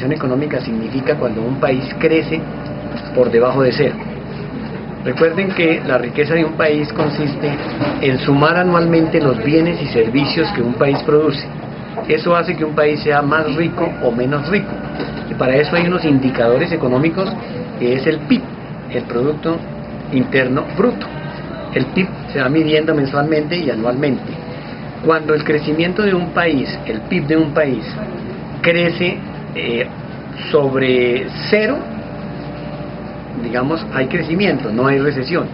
recesión económica significa cuando un país crece por debajo de cero. Recuerden que la riqueza de un país consiste en sumar anualmente los bienes y servicios que un país produce. Eso hace que un país sea más rico o menos rico. Y para eso hay unos indicadores económicos que es el PIB, el Producto Interno Bruto. El PIB se va midiendo mensualmente y anualmente. Cuando el crecimiento de un país, el PIB de un país, crece sobre cero, digamos, hay crecimiento, no hay recesión.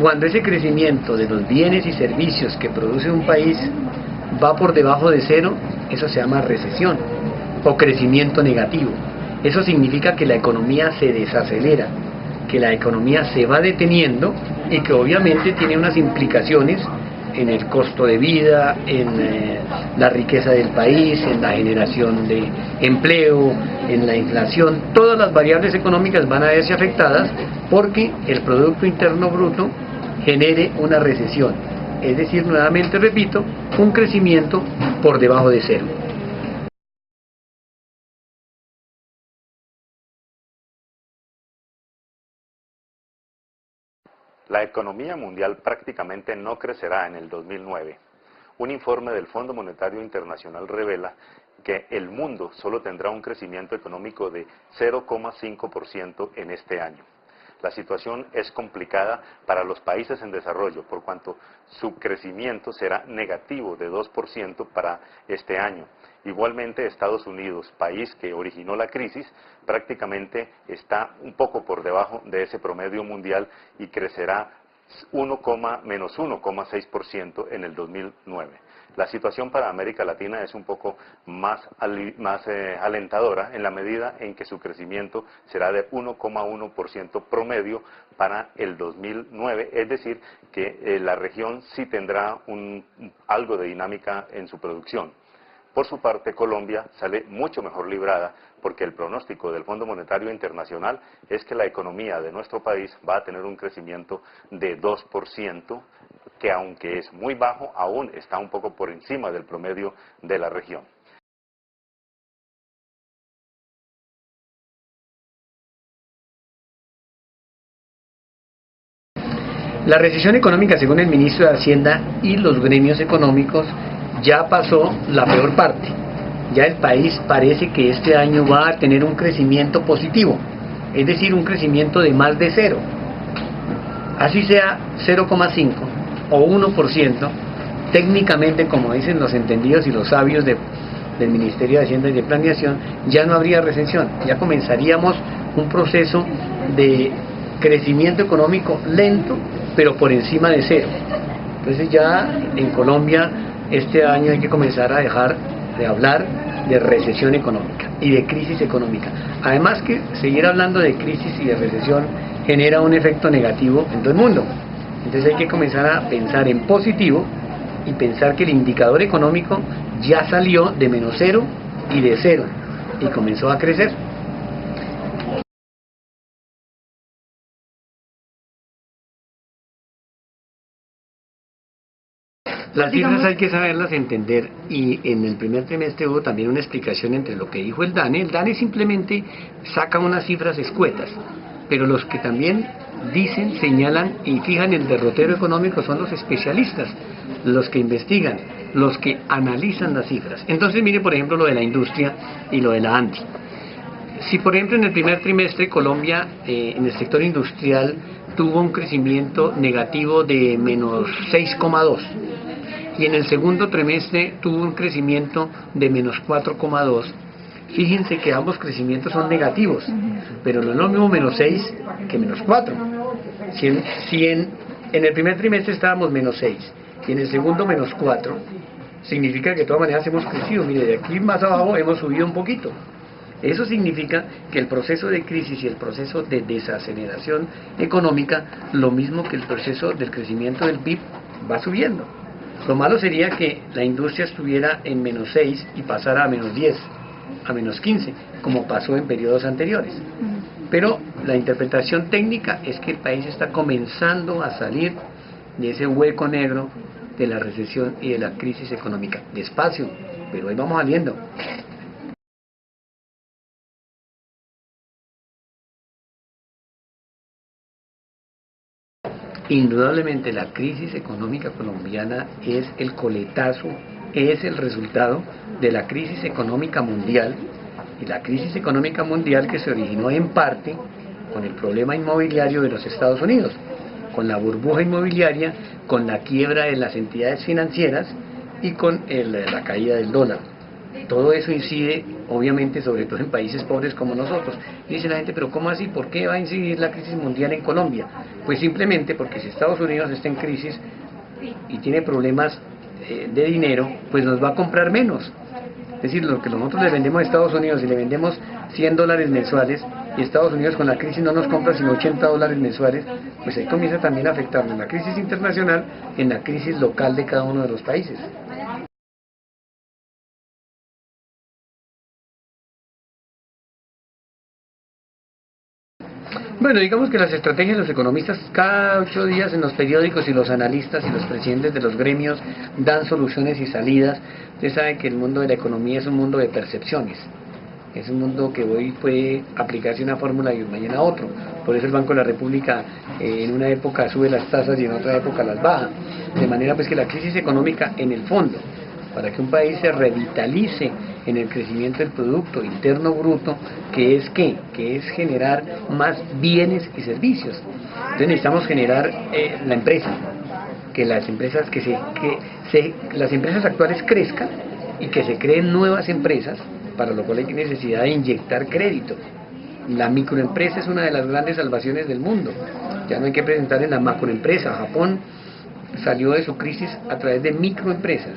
Cuando ese crecimiento de los bienes y servicios que produce un país va por debajo de cero, eso se llama recesión o crecimiento negativo. Eso significa que la economía se desacelera, que la economía se va deteniendo y que obviamente tiene unas implicaciones en el costo de vida, en la riqueza del país, en la generación de empleo, en la inflación. Todas las variables económicas van a verse afectadas porque el Producto Interno Bruto genere una recesión. Es decir, nuevamente repito, un crecimiento por debajo de cero. La economía mundial prácticamente no crecerá en el 2009. Un informe del Fondo Monetario Internacional revela que el mundo solo tendrá un crecimiento económico de 0,5% en este año. La situación es complicada para los países en desarrollo, por cuanto su crecimiento será negativo de 2% para este año. Igualmente, Estados Unidos, país que originó la crisis, prácticamente está un poco por debajo de ese promedio mundial y crecerá menos 1,6% en el 2009. La situación para América Latina es un poco más alentadora en la medida en que su crecimiento será de 1,1% promedio para el 2009, es decir, que la región sí tendrá algo de dinámica en su producción. Por su parte, Colombia sale mucho mejor librada porque el pronóstico del Fondo Monetario Internacional es que la economía de nuestro país va a tener un crecimiento de 2%, que aunque es muy bajo, aún está un poco por encima del promedio de la región. La recesión económica, según el ministro de Hacienda y los gremios económicos, ya pasó la peor parte. Ya el país parece que este año va a tener un crecimiento positivo, es decir, un crecimiento de más de cero. Así sea 0,5 o 1%, técnicamente, como dicen los entendidos y los sabios del Ministerio de Hacienda y de Planeación, ya no habría recesión, ya comenzaríamos un proceso de crecimiento económico lento, pero por encima de cero. Entonces ya en Colombia este año hay que comenzar a dejar de hablar de recesión económica y de crisis económica. Además que seguir hablando de crisis y de recesión genera un efecto negativo en todo el mundo. Entonces hay que comenzar a pensar en positivo y pensar que el indicador económico ya salió de menos cero y de cero y comenzó a crecer. Las cifras hay que saberlas entender y en el primer trimestre hubo también una explicación entre lo que dijo el DANE. El DANE simplemente saca unas cifras escuetas, pero los que también dicen, señalan y fijan el derrotero económico son los especialistas, los que investigan, los que analizan las cifras. Entonces mire por ejemplo lo de la industria y lo de la ANDI. Si por ejemplo en el primer trimestre Colombia en el sector industrial tuvo un crecimiento negativo de menos 6,2 y en el segundo trimestre tuvo un crecimiento de menos 4,2, fíjense que ambos crecimientos son negativos, pero no es lo mismo menos 6 que menos 4. Si en el primer trimestre estábamos menos 6 y en el segundo menos 4, significa que de todas maneras hemos crecido. Mire, de aquí más abajo hemos subido un poquito. Eso significa que el proceso de crisis y el proceso de desaceleración económica, lo mismo que el proceso del crecimiento del PIB, va subiendo. Lo malo sería que la industria estuviera en menos 6 y pasara a menos 10, a menos 15, como pasó en periodos anteriores. Pero la interpretación técnica es que el país está comenzando a salir de ese hueco negro de la recesión y de la crisis económica. Despacio, pero ahí vamos saliendo. Indudablemente la crisis económica colombiana es el coletazo, es el resultado de la crisis económica mundial, y la crisis económica mundial que se originó en parte con el problema inmobiliario de los Estados Unidos, con la burbuja inmobiliaria, con la quiebra de las entidades financieras y con la caída del dólar. Todo eso incide, obviamente, sobre todo en países pobres como nosotros. Y dice la gente, pero ¿cómo así? ¿Por qué va a incidir la crisis mundial en Colombia? Pues simplemente porque si Estados Unidos está en crisis y tiene problemas de dinero, pues nos va a comprar menos. Es decir, lo que nosotros le vendemos a Estados Unidos y le vendemos $100 mensuales, y Estados Unidos con la crisis no nos compra sino $80 mensuales, pues ahí comienza también a afectarnos en la crisis internacional, en la crisis local de cada uno de los países. Bueno, digamos que las estrategias de los economistas, cada 8 días en los periódicos, y los analistas y los presidentes de los gremios dan soluciones y salidas. Usted sabe que el mundo de la economía es un mundo de percepciones. Es un mundo que hoy puede aplicarse una fórmula y mañana otro. Por eso el Banco de la República en una época sube las tasas y en otra época las baja. De manera pues que la crisis económica, en el fondo, para que un país se revitalice en el crecimiento del Producto Interno Bruto, que es generar más bienes y servicios. Entonces necesitamos generar la empresa, que las empresas las empresas actuales crezcan y que se creen nuevas empresas, para lo cual hay necesidad de inyectar crédito. La microempresa es una de las grandes salvaciones del mundo. Ya no hay que presentar en la macroempresa. Japón salió de su crisis a través de microempresas.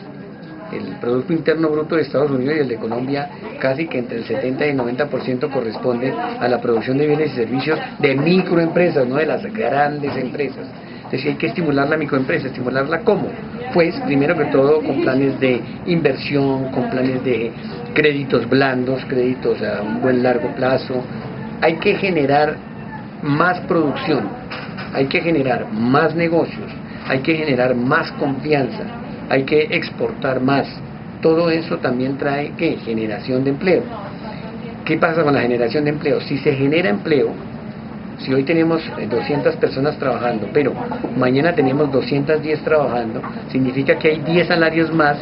El Producto Interno Bruto de Estados Unidos y el de Colombia casi que entre el 70 y el 90% corresponde a la producción de bienes y servicios de microempresas, no de las grandes empresas. Entonces hay que estimular la microempresa. ¿Estimularla cómo? Pues primero que todo con planes de inversión, con planes de créditos blandos, créditos a un buen largo plazo. Hay que generar más producción, hay que generar más negocios, hay que generar más confianza, hay que exportar más. Todo eso también trae ¿qué? Generación de empleo. ¿Qué pasa con la generación de empleo? Si se genera empleo, si hoy tenemos 200 personas trabajando, pero mañana tenemos 210 trabajando, significa que hay 10 salarios más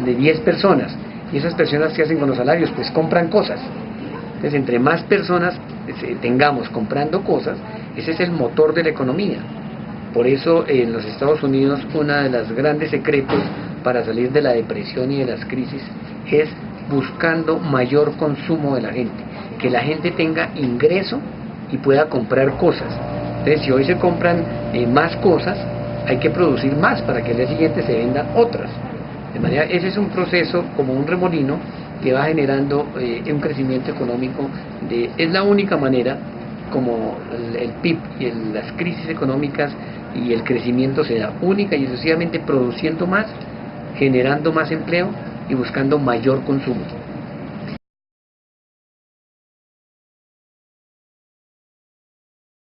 de 10 personas. ¿Y esas personas qué hacen con los salarios? Pues compran cosas. Entonces, entre más personas tengamos comprando cosas, ese es el motor de la economía. Por eso en los Estados Unidos uno de los grandes secretos para salir de la depresión y de las crisis es buscando mayor consumo de la gente, que la gente tenga ingreso y pueda comprar cosas. Entonces si hoy se compran más cosas, hay que producir más para que al día siguiente se vendan otras. De manera, ese es un proceso como un remolino que va generando un crecimiento económico. Es la única manera como el PIB y las crisis económicas y el crecimiento se da, única y exclusivamente produciendo más, generando más empleo y buscando mayor consumo.